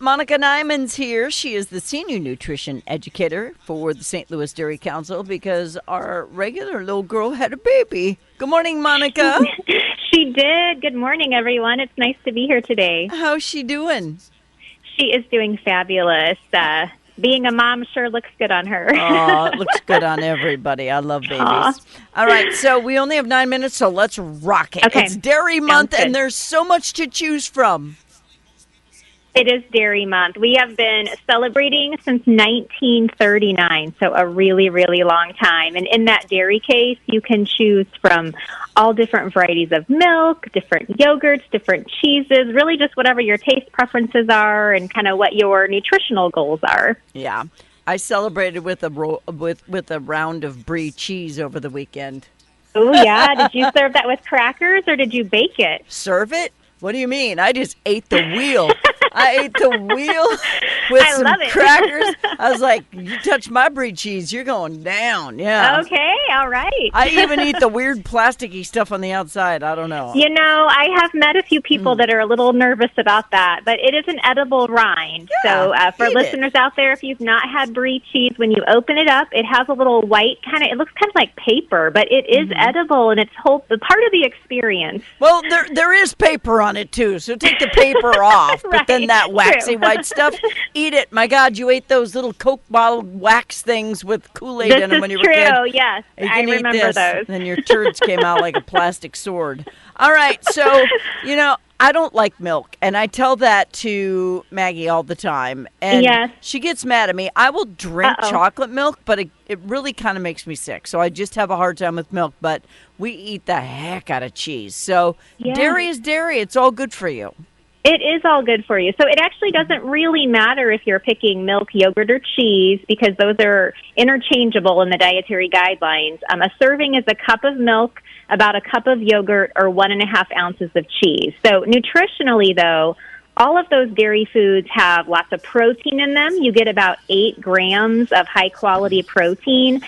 Monica Nyman's here. She is the senior nutrition educator for the St. Louis Dairy Council because our regular little girl had a baby. Good morning, Monica. She did. Good morning, everyone. It's nice to be here today. How's she doing? She is doing fabulous. Being a mom sure looks good on her. Oh, it looks good on everybody. I love babies. Aww. All right, so we only have 9 minutes, so let's rock it. Okay. It's Dairy Month, and there's so much to choose from. It is Dairy Month. We have been celebrating since 1939, so a really, really long time. And in that dairy case, you can choose from all different varieties of milk, different yogurts, different cheeses, really just whatever your taste preferences are and kind of what your nutritional goals are. Yeah. I celebrated with a round of brie cheese over the weekend. Oh, yeah. Did you serve that with crackers or did you bake it? Serve it? What do you mean? I just ate the wheel. I ate the wheel with some crackers. I was like, you touch my brie cheese, you're going down. Yeah. Okay, all right. I even eat the weird plasticky stuff on the outside. I don't know. You know, I have met a few people that are a little nervous about that, but it is an edible rind. Yeah, so for listeners out there, if you've not had brie cheese, when you open it up, it has a little white it looks kind of like paper, but it is edible, and it's part of the experience. Well, there is paper on it, too, so take the paper off. Right. But then that waxy white stuff, eat it. My God, you ate those little Coke bottle wax things with Kool-Aid in them when you were a kid. This is true, yes. I remember those. Then your turds came out like a plastic sword. All right, so, I don't like milk, and I tell that to Maggie all the time, and she gets mad at me. I will drink chocolate milk, but it really kind of makes me sick, so I just have a hard time with milk, but we eat the heck out of cheese. So dairy is dairy. It's all good for you. It is all good for you. So it actually doesn't really matter if you're picking milk, yogurt, or cheese because those are interchangeable in the dietary guidelines. A serving is a cup of milk, about a cup of yogurt, or 1.5 ounces of cheese. So nutritionally, though, all of those dairy foods have lots of protein in them. You get about 8 grams of high-quality protein.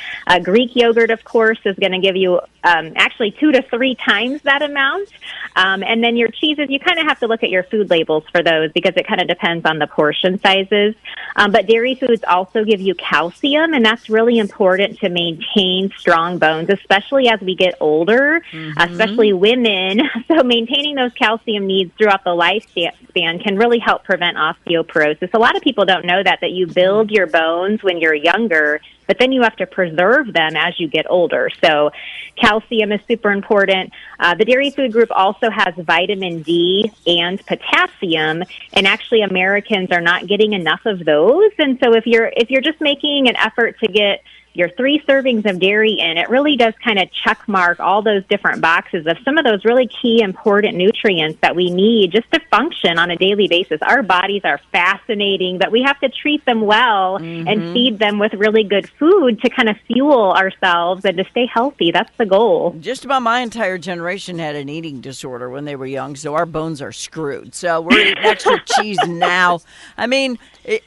Greek yogurt, of course, is going to give you actually 2 to 3 times that amount. And then your cheeses, you kind of have to look at your food labels for those because it kind of depends on the portion sizes. But dairy foods also give you calcium, and that's really important to maintain strong bones, especially as we get older, especially women. So maintaining those calcium needs throughout the lifespan can really help prevent osteoporosis. A lot of people don't know that you build your bones when you're younger, but then you have to preserve them as you get older. So calcium is super important. The dairy food group also has vitamin D and potassium, and actually Americans are not getting enough of those. And so if you're just making an effort to get your 3 servings of dairy in, it really does kind of check mark all those different boxes of some of those really key important nutrients that we need just to function on a daily basis. Our bodies are fascinating, but we have to treat them well and feed them with really good food to kind of fuel ourselves and to stay healthy. That's the goal. Just about my entire generation had an eating disorder when they were young, so our bones are screwed. So we're eating extra cheese now. I mean,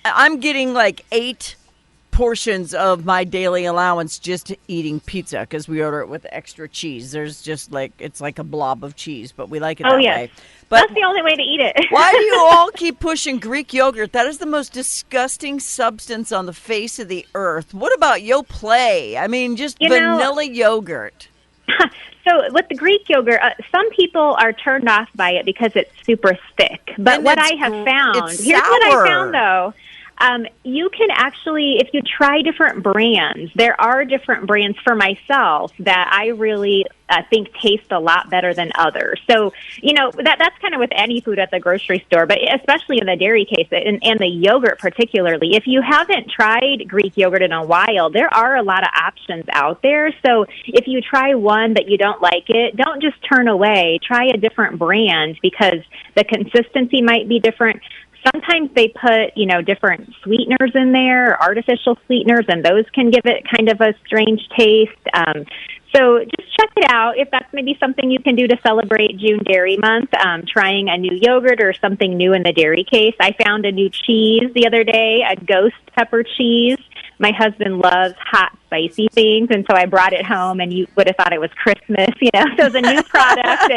I'm getting like 8 portions of my daily allowance just eating pizza because we order it with extra cheese. There's just it's like a blob of cheese, but we like it that way. But that's the only way to eat it. Why do you all keep pushing Greek yogurt? That is the most disgusting substance on the face of the earth. What about Yoplait? I mean, just vanilla yogurt. So with the Greek yogurt, some people are turned off by it because it's super thick. But what I have found, here's what I found though. You can actually, if you try different brands, there are different brands for myself that I really think taste a lot better than others. So, that's kind of with any food at the grocery store, but especially in the dairy case and the yogurt particularly. If you haven't tried Greek yogurt in a while, there are a lot of options out there. So if you try one but you don't like it, don't just turn away. Try a different brand because the consistency might be different. Sometimes they put, different sweeteners in there, artificial sweeteners, and those can give it kind of a strange taste. So just check it out if that's maybe something you can do to celebrate June Dairy Month, trying a new yogurt or something new in the dairy case. I found a new cheese the other day, a ghost pepper cheese my husband loves hot, spicy things, and so I brought it home, and you would have thought it was Christmas, you know. So it's a new product,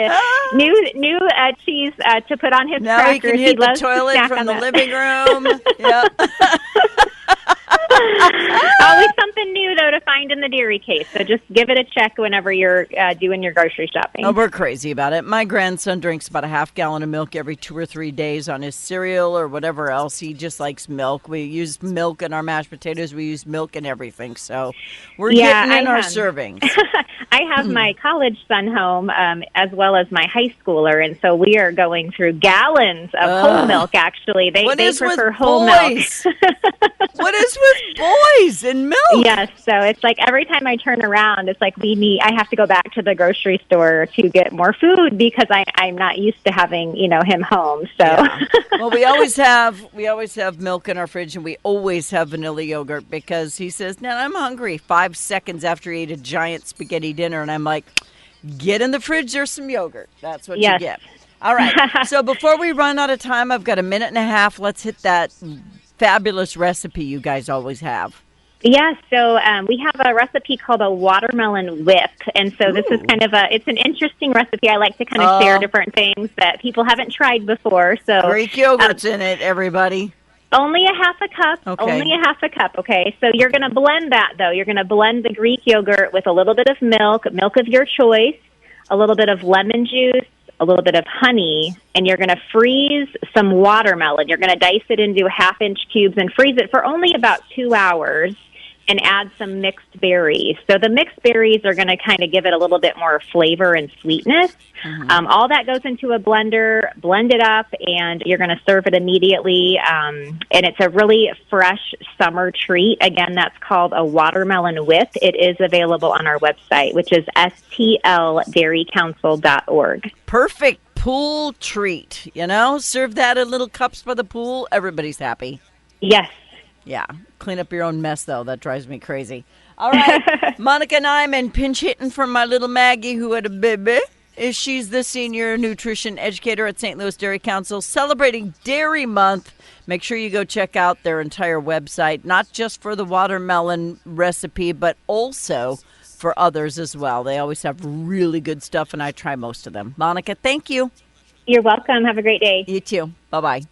new cheese to put on his now crackers. He can hit the toilet from the living room. Yep. Always something new, though, to find in the dairy case. So just give it a check whenever you're doing your grocery shopping. Oh, we're crazy about it. My grandson drinks about a half gallon of milk every 2 or 3 days on his cereal or whatever else. He just likes milk. We use milk in our mashed potatoes. We use milk in everything. So we're getting in our servings. I have my college son home as well as my high schooler, and so we are going through gallons of whole milk, actually. They prefer whole milk. What is with boys and milk? Yes, so it's like every time I turn around, it's like I have to go back to the grocery store to get more food because I'm not used to having, him home. So yeah. Well, we always have milk in our fridge, and we always have vanilla yogurt because he says, "Now I'm hungry." 5 seconds after he ate a giant spaghetti dinner, and I'm like, "Get in the fridge. There's some yogurt." That's what you get. All right. So before we run out of time, I've got a minute and a half. Let's hit that fabulous recipe you guys always have. Yes, so we have a recipe called a watermelon whip, and so this is it's an interesting recipe. I like to kind of share different things that people haven't tried before. So Greek yogurt's in it, everybody. Only a half a cup. Okay. Only a half a cup, okay? So you're going to blend that, though. You're going to blend the Greek yogurt with a little bit of milk of your choice, a little bit of lemon juice, a little bit of honey, and you're going to freeze some watermelon. You're going to dice it into half-inch cubes and freeze it for only about 2 hours and add some mixed berries. So the mixed berries are going to kind of give it a little bit more flavor and sweetness. Mm-hmm. All that goes into a blender, blend it up, and you're going to serve it immediately. And it's a really fresh summer treat. Again, that's called a watermelon whip. It is available on our website, which is stldairycouncil.org. Perfect pool treat, Serve that in little cups by the pool. Everybody's happy. Yes. Yeah. Clean up your own mess, though. That drives me crazy. All right. Monica Nyman, pinch hitting from my little Maggie who had a baby. She's the senior nutrition educator at St. Louis Dairy Council, celebrating Dairy Month. Make sure you go check out their entire website, not just for the watermelon recipe, but also for others as well. They always have really good stuff, and I try most of them. Monica, thank you. You're welcome. Have a great day. You too. Bye-bye.